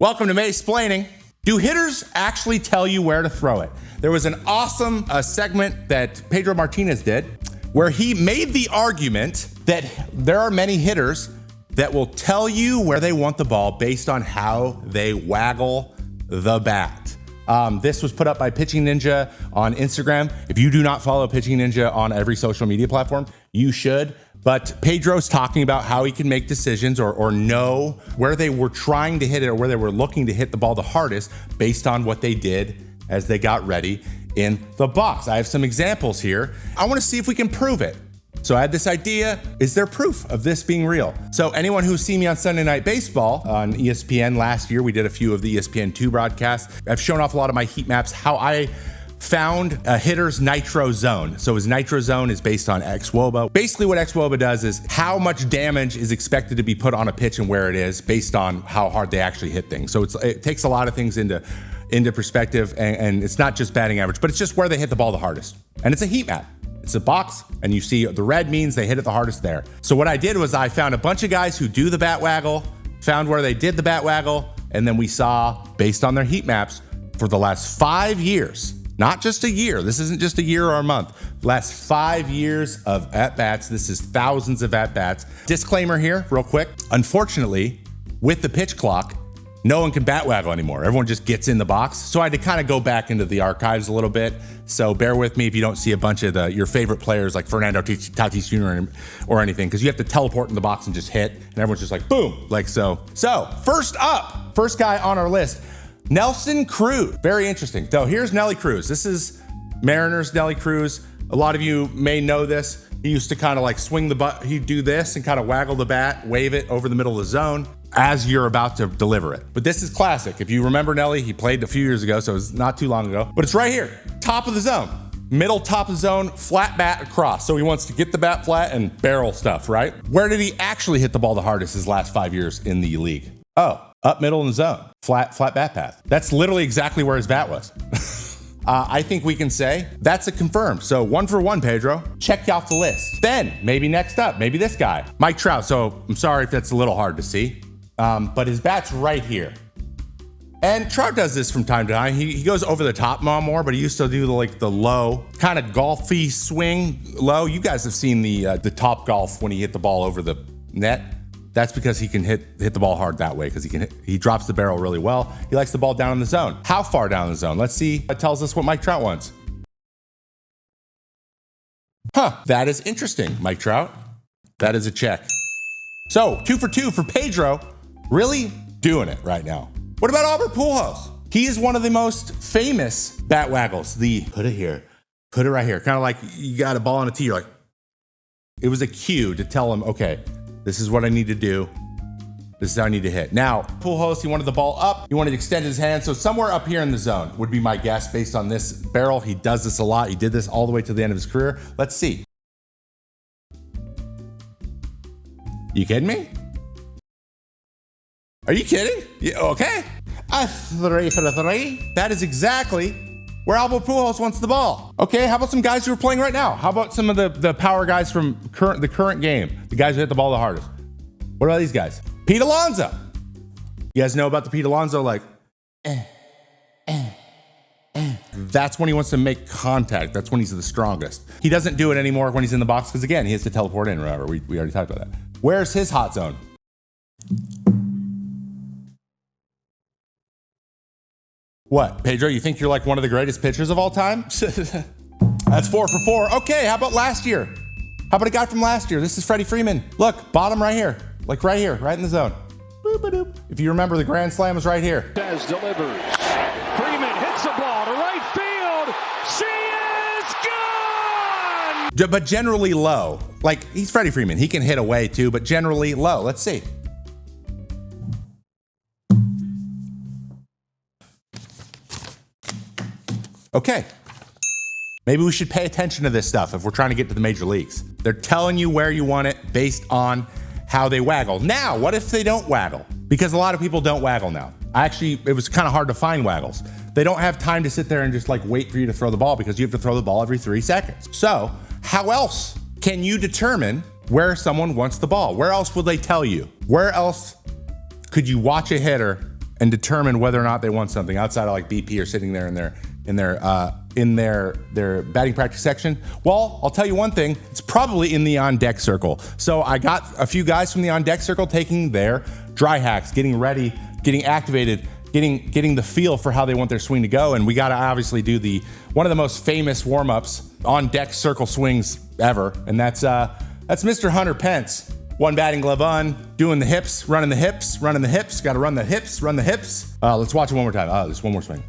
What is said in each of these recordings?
Welcome to Maysplaining. Do hitters actually tell you where to throw it? There was an awesome segment that Pedro Martinez did where he made the argument that there are many hitters that will tell you where they want the ball based on how they waggle the bat. This was put up by Pitching Ninja on Instagram. If you do not follow Pitching Ninja on every social media platform, you should. But Pedro's talking about how he can make decisions or know where they were trying to hit it or where they were looking to hit the ball the hardest based on what they did as they got ready in the box. I have some examples here. I want to see if we can prove it. So I had this idea, is there proof of this being real? So anyone who's seen me on Sunday Night Baseball on ESPN last year, we did a few of the ESPN2 broadcasts. I've shown off a lot of my heat maps, how I found a hitter's nitro zone. So his nitro zone is based on xwOBA. Basically what xwOBA does is how much damage is expected to be put on a pitch and where it is based on how hard they actually hit things. So it takes a lot of things into perspective, and it's not just batting average, but it's just where they hit the ball the hardest. And it's a heat map. It's a box, and you see the red means they hit it the hardest there. So what I did was I found a bunch of guys who do the bat waggle, found where they did the bat waggle, and then we saw, based on their heat maps, for the last 5 years, not just a year, this isn't just a year or a month, last 5 years of at-bats, this is thousands of at-bats. Disclaimer here, real quick. Unfortunately, with the pitch clock, no one can bat waggle anymore. Everyone just gets in the box. So I had to kind of go back into the archives a little bit. So bear with me if you don't see a bunch of your favorite players like Fernando Tatis Jr. or anything, because you have to teleport in the box and just hit, and everyone's just like, boom, like so. So first up, first guy on our list, Nelson Cruz. Very interesting. So here's Nelly Cruz. This is Mariners Nelly Cruz. A lot of you may know this. He used to kind of like swing the butt. He'd do this and kind of waggle the bat, wave it over the middle of the zone as you're about to deliver it. But this is classic. If you remember Nelly, he played a few years ago, so it's not too long ago. But it's right here, top of the zone. Middle top of the zone, flat bat across. So he wants to get the bat flat and barrel stuff, right? Where did he actually hit the ball the hardest his last 5 years in the league? Oh, up middle in the zone, flat bat path. That's literally exactly where his bat was. I think we can say that's a confirmed. So 1 for 1, Pedro. Check you off the list. Then maybe next up, maybe this guy, Mike Trout. So I'm sorry if that's a little hard to see, but his bat's right here. And Trout does this from time to time. He goes over the top more, but he used to do the low, kind of golfy swing low. You guys have seen the top golf when he hit the ball over the net. That's because he can hit the ball hard that way, because he drops the barrel really well. He likes the ball down in the zone. How far down in the zone? Let's see. That tells us what Mike Trout wants. That is interesting, Mike Trout. That is a check. So 2 for 2 for Pedro. Really doing it right now. What about Albert Pujols? He is one of the most famous bat waggles. Put it here, put it right here. Kind of like you got a ball on a tee. You're like, it was a cue to tell him, okay, this is what I need to do. This is how I need to hit. Now, Pujols, he wanted the ball up. He wanted to extend his hand. So somewhere up here in the zone would be my guess based on this barrel. He does this a lot. He did this all the way to the end of his career. Let's see. You kidding me? Are you kidding? Yeah, okay. A 3 for 3. That is exactly where Albert Pujols wants the ball. Okay, how about some guys who are playing right now? How about some of the power guys from the current game? The guys who hit the ball the hardest. What about these guys? Pete Alonso. You guys know about the Pete Alonso, like, That's when he wants to make contact. That's when he's the strongest. He doesn't do it anymore when he's in the box, because again, he has to teleport in, remember? We already talked about that. Where's his hot zone? What, Pedro, you think you're like one of the greatest pitchers of all time? That's 4 for 4. Okay, how about last year? How about a guy from last year? This is Freddie Freeman. Look, bottom right here. Like right here, right in the zone. Boop-a-doop. If you remember, the grand slam was right here. As delivers. Freeman hits the ball to right field. She is gone! But generally low. Like, he's Freddie Freeman. He can hit away too, but generally low. Let's see. Okay. Maybe we should pay attention to this stuff if we're trying to get to the major leagues. They're telling you where you want it based on how they waggle. Now, what if they don't waggle? Because a lot of people don't waggle now. It was kind of hard to find waggles. They don't have time to sit there and just like wait for you to throw the ball, because you have to throw the ball every 3 seconds. So how else can you determine where someone wants the ball? Where else will they tell you? Where else could you watch a hitter and determine whether or not they want something outside of like BP or sitting there in their batting practice section? Well, I'll tell you one thing, it's probably in the on deck circle. So I got a few guys from the on deck circle taking their dry hacks, getting ready, getting activated, getting the feel for how they want their swing to go. And we got to obviously do one of the most famous warm-ups on deck circle swings ever. And that's Mr. Hunter Pence. One batting glove on, doing the hips, running the hips, got to run the hips, run the hips. Let's watch it one more time. Oh, there's one more swing.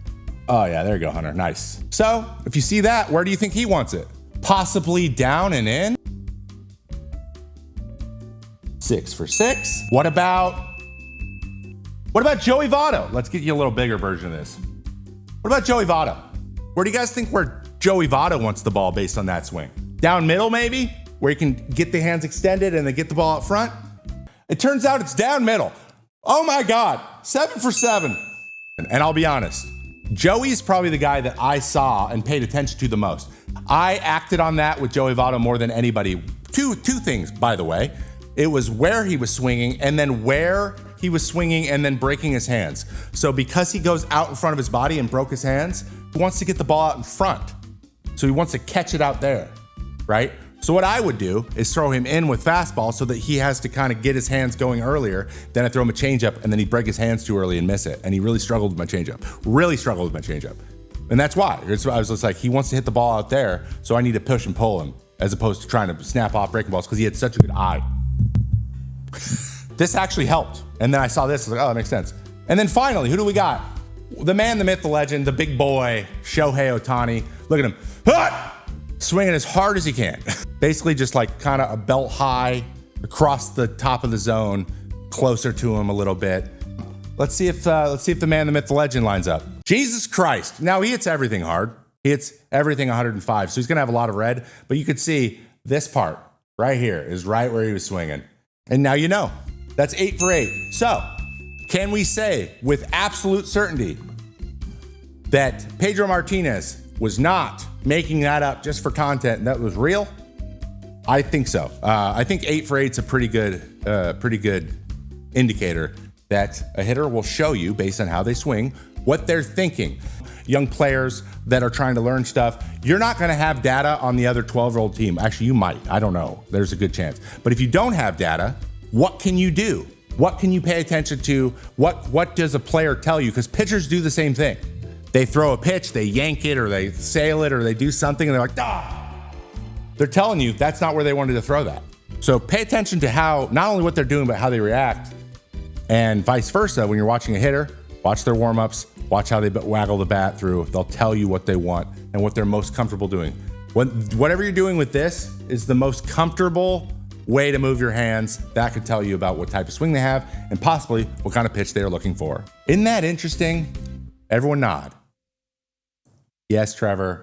Oh yeah, there you go, Hunter, nice. So if you see that, where do you think he wants it? Possibly down and in? 6 for 6. What about Joey Votto? Let's get you a little bigger version of this. What about Joey Votto? Where do you guys think where Joey Votto wants the ball based on that swing? Down middle maybe? Where you can get the hands extended and then get the ball out front? It turns out it's down middle. Oh my God, 7 for 7. And I'll be honest, Joey's probably the guy that I saw and paid attention to the most. I acted on that with Joey Votto more than anybody. Two things, by the way. It was where he was swinging and then where he was swinging and then breaking his hands. So because he goes out in front of his body and broke his hands, he wants to get the ball out in front. So he wants to catch it out there, right? So what I would do is throw him in with fastball so that he has to kind of get his hands going earlier. Then I throw him a changeup and then he'd break his hands too early and miss it. And he really struggled with my changeup. And that's why. I was just like, he wants to hit the ball out there, so I need to push and pull him as opposed to trying to snap off breaking balls because he had such a good eye. This actually helped. And then I saw this, I was like, oh, that makes sense. And then finally, who do we got? The man, the myth, the legend, the big boy, Shohei Ohtani. Look at him. Ah! Swinging as hard as he can. Basically just like kind of a belt high across the top of the zone, closer to him a little bit. Let's see if the man, the myth, the legend lines up. Jesus Christ. Now he hits everything hard. He hits everything 105. So he's going to have a lot of red, but you could see this part right here is right where he was swinging. And now you know. That's 8 for 8. So can we say with absolute certainty that Pedro Martinez was not making that up just for content that was real? I think so. I think 8 for 8 is a pretty good indicator that a hitter will show you based on how they swing, what they're thinking. Young players that are trying to learn stuff, you're not going to have data on the other 12-year-old team. Actually, you might. I don't know. There's a good chance. But if you don't have data, what can you do? What can you pay attention to? What does a player tell you? Because pitchers do the same thing. They throw a pitch, they yank it, or they sail it, or they do something, and they're like, ah! They're telling you that's not where they wanted to throw that. So pay attention to how, not only what they're doing, but how they react. And vice versa, when you're watching a hitter, watch their warm-ups, watch how they waggle the bat through. They'll tell you what they want and what they're most comfortable doing. Whatever you're doing with this is the most comfortable way to move your hands. That could tell you about what type of swing they have and possibly what kind of pitch they're looking for. Isn't that interesting? Everyone nod. Yes, Trevor.